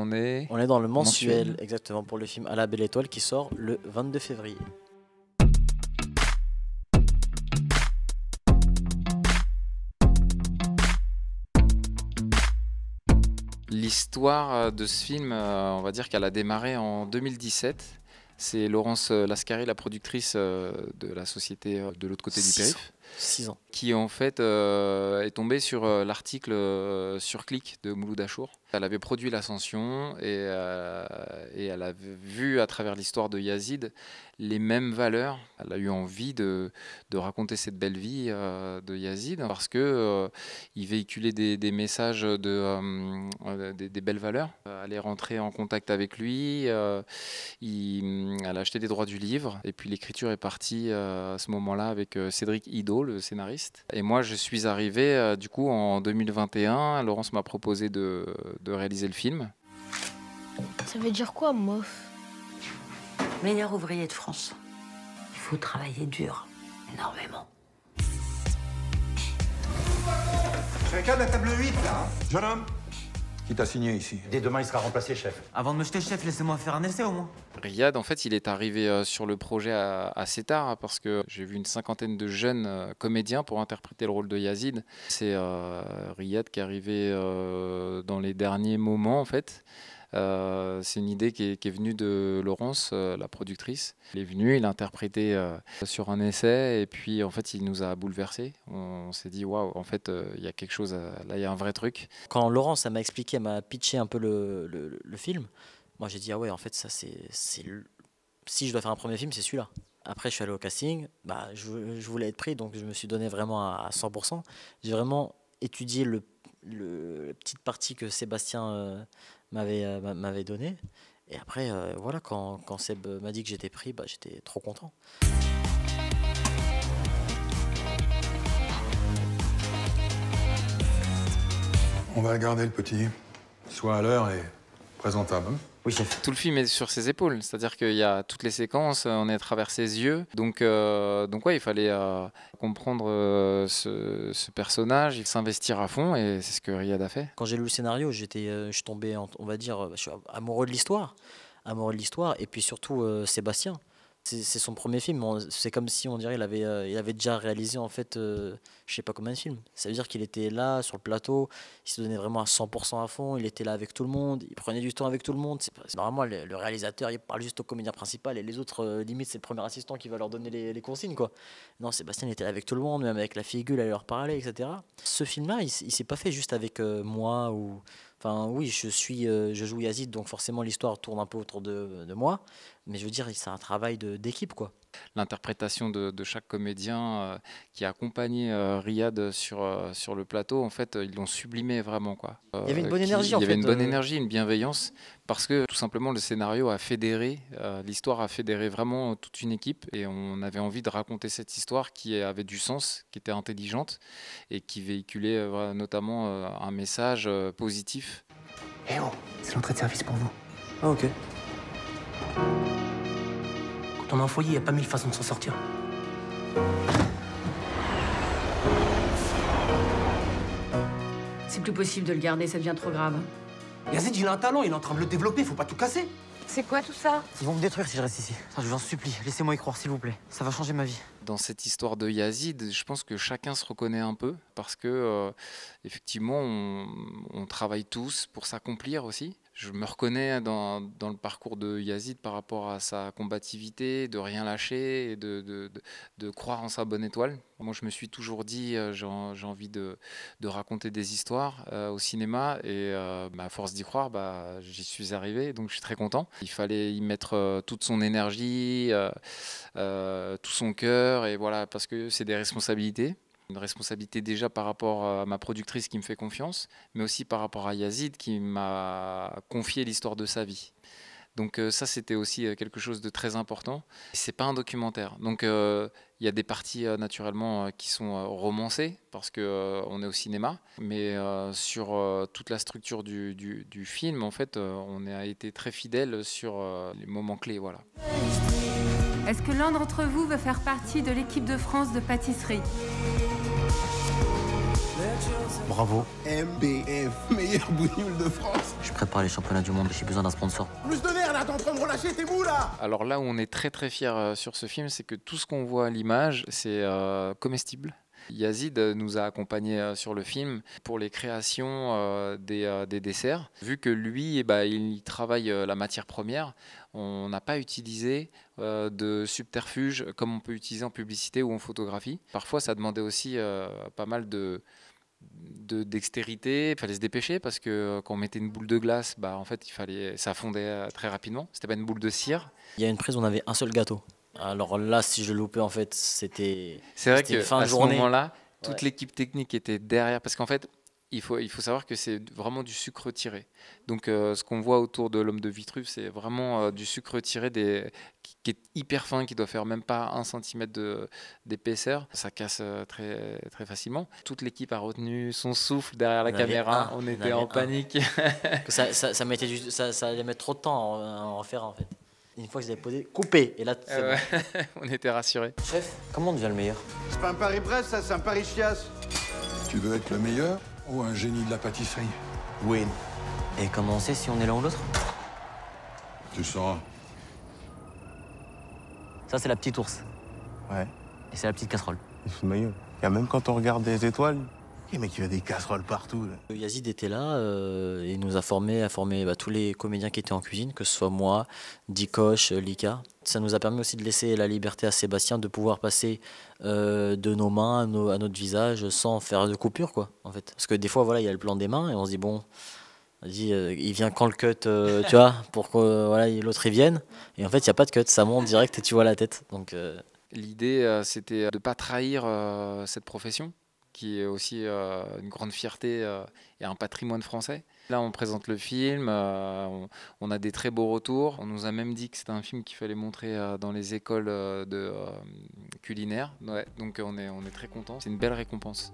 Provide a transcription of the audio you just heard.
on est... On est dans le mensuel, exactement, pour le film À la Belle Étoile qui sort le 22 février. L'histoire de ce film, on va dire qu'elle a démarré en 2017. C'est Laurence Lascari, la productrice de la société de l'autre côté du périph'. 6 ans. Qui en fait est tombée sur l'article sur Click de Mouloud Achour. Elle avait produit l'Ascension et elle a vu à travers l'histoire de Yazid les mêmes valeurs. Elle a eu envie de raconter cette belle vie de Yazid parce que il véhiculait des messages des belles valeurs. Elle est rentrée en contact avec lui, elle a acheté des droits du livre et puis l'écriture est partie à ce moment-là avec Cédric Ido, le scénariste. Et moi, je suis arrivé du coup en 2021. Laurence m'a proposé de réaliser le film. Ça veut dire quoi, MOF? Meilleur ouvrier de France. Il faut travailler dur, énormément. C'est un cas de la table 8, là. Hein. Jeune homme, qui t'a signé ici? Dès demain, il sera remplacé, chef. Avant de me jeter, chef, laissez-moi faire un essai au moins. Riyad, en fait, il est arrivé sur le projet assez tard parce que j'ai vu une cinquantaine de jeunes comédiens pour interpréter le rôle de Yazid. C'est Riyad qui est arrivé dans les derniers moments, en fait. C'est une idée qui est venue de Laurence, la productrice. Il est venu, il a interprété sur un essai et puis en fait il nous a bouleversés. On s'est dit waouh, en fait il y a quelque chose, là il y a un vrai truc. Quand Laurence elle m'a expliqué, elle m'a pitché un peu le film, moi j'ai dit ah ouais en fait ça c'est si je dois faire un premier film c'est celui-là. Après je suis allé au casting, bah, je voulais être pris donc je me suis donné vraiment à 100%. J'ai vraiment étudié la petite partie que Sébastien m'avait donné. Et après, voilà, quand Seb m'a dit que j'étais pris, bah, j'étais trop content. On va garder le petit. Soit à l'heure et présentable. Oui, chef. Tout le film est sur ses épaules, c'est-à-dire qu'il y a toutes les séquences, on est à travers ses yeux. Donc ouais, il fallait comprendre ce personnage, s'investir à fond et c'est ce que Riyad a fait. Quand j'ai lu le scénario, je suis tombé, on va dire, je suis amoureux de l'histoire. Et puis surtout Sébastien. C'est son premier film, c'est comme si on dirait il avait déjà réalisé en fait je sais pas combien de films. Ça veut dire qu'il était là sur le plateau, il se donnait vraiment à 100% à fond, il était là avec tout le monde, il prenait du temps avec tout le monde. Normalement le réalisateur il parle juste au comédien principal et les autres limite c'est le premier assistant qui va leur donner les consignes quoi. Non, Sébastien il était là avec tout le monde, même avec la figure, il allait leur parler, etc. Ce film là il s'est pas fait juste avec moi ou... Enfin oui, je joue Yazid, donc forcément l'histoire tourne un peu autour de moi, mais je veux dire, c'est un travail d'équipe, quoi. L'interprétation de chaque comédien qui a accompagné Riyad sur le plateau, en fait, ils l'ont sublimé vraiment, quoi. Il y avait une bonne énergie, en fait. Il y avait une bonne énergie, une bienveillance, parce que tout simplement le scénario a fédéré, l'histoire a fédéré vraiment toute une équipe, et on avait envie de raconter cette histoire qui avait du sens, qui était intelligente, et qui véhiculait notamment un message positif. Eh oh, c'est l'entrée de service pour vous. Ah ok. Quand on est en foyer, il n'y a pas mille façons de s'en sortir. C'est plus possible de le garder, ça devient trop grave. Yazid, il a un talent, il est en train de le développer, faut pas tout casser. C'est quoi tout ça? Ils vont me détruire si je reste ici. Je vous en supplie, laissez-moi y croire, s'il vous plaît. Ça va changer ma vie. Dans cette histoire de Yazid, je pense que chacun se reconnaît un peu parce que effectivement, on travaille tous pour s'accomplir aussi. Je me reconnais dans le parcours de Yazid par rapport à sa combativité, de rien lâcher et de croire en sa bonne étoile. Moi, je me suis toujours dit, j'ai envie de raconter des histoires au cinéma et à force d'y croire, j'y suis arrivé, donc je suis très content. Il fallait y mettre toute son énergie, tout son cœur, et voilà, parce que c'est des responsabilités. Une responsabilité déjà par rapport à ma productrice qui me fait confiance, mais aussi par rapport à Yazid qui m'a confié l'histoire de sa vie. Donc ça, c'était aussi quelque chose de très important. C'est pas un documentaire. Donc il y a des parties naturellement qui sont romancées parce qu'on est au cinéma, mais sur toute la structure du film, en fait, on a été très fidèle sur les moments clés, voilà. Est-ce que l'un d'entre vous veut faire partie de l'équipe de France de pâtisserie? Bravo. MBF, meilleur bougnoule de France. Je prépare les championnats du monde, j'ai besoin d'un sponsor. Plus de nerfs là, t'es en train de relâcher tes bouts là. Alors là où on est très très fiers sur ce film, c'est que tout ce qu'on voit à l'image, c'est comestible. Yazid nous a accompagnés sur le film pour les créations des desserts. Vu que lui, il travaille la matière première, on n'a pas utilisé de subterfuge comme on peut utiliser en publicité ou en photographie. Parfois, ça demandait aussi pas mal de dextérité, il fallait se dépêcher parce que quand on mettait une boule de glace, en fait, ça fondait très rapidement. C'était pas une boule de cire. Il y a une prise où on avait un seul gâteau. Alors là, si je le loupais, en fait, C'est vrai qu'à ce moment-là, toute l'équipe technique était derrière. Parce qu'en fait, il faut savoir que c'est vraiment du sucre tiré. Donc, ce qu'on voit autour de l'homme de Vitruve, c'est vraiment du sucre tiré qui est hyper fin, qui doit faire même pas 1 cm d'épaisseur. Ça casse très, très facilement. Toute l'équipe a retenu son souffle derrière la caméra. On était en panique. Ça allait mettre trop de temps à en refaire, en fait. Une fois que je l'avais posé, coupé. Et là, c'est bon. On était rassurés. Chef, comment on devient le meilleur? C'est pas un Paris-Brest, ça, c'est un Paris-Chiasse. Tu veux être le meilleur ou un génie de la pâtisserie? Win. Et comment on sait si on est l'un ou l'autre? Tu sauras. Ça, c'est la petite ours. Ouais. Et c'est la petite casserole. Il fout de ma gueule. Et même quand on regarde des étoiles, les mecs, il y a des casseroles partout. Là. Yazid était là et il nous a formé tous les comédiens qui étaient en cuisine, que ce soit moi, Dikosh, Lika. Ça nous a permis aussi de laisser la liberté à Sébastien de pouvoir passer de nos mains à notre visage sans faire de coupure, quoi, en fait. Parce que des fois, voilà, il y a le plan des mains et on se dit, bon, vas-y, il vient quand le cut, tu vois, pour que l'autre il vienne. Et en fait, il n'y a pas de cut, ça monte direct et tu vois la tête. Donc, l'idée, c'était de ne pas trahir cette profession, qui est aussi une grande fierté et un patrimoine français. Là, on présente le film, on a des très beaux retours. On nous a même dit que c'était un film qu'il fallait montrer dans les écoles culinaires. Ouais, donc on est très contents. C'est une belle récompense.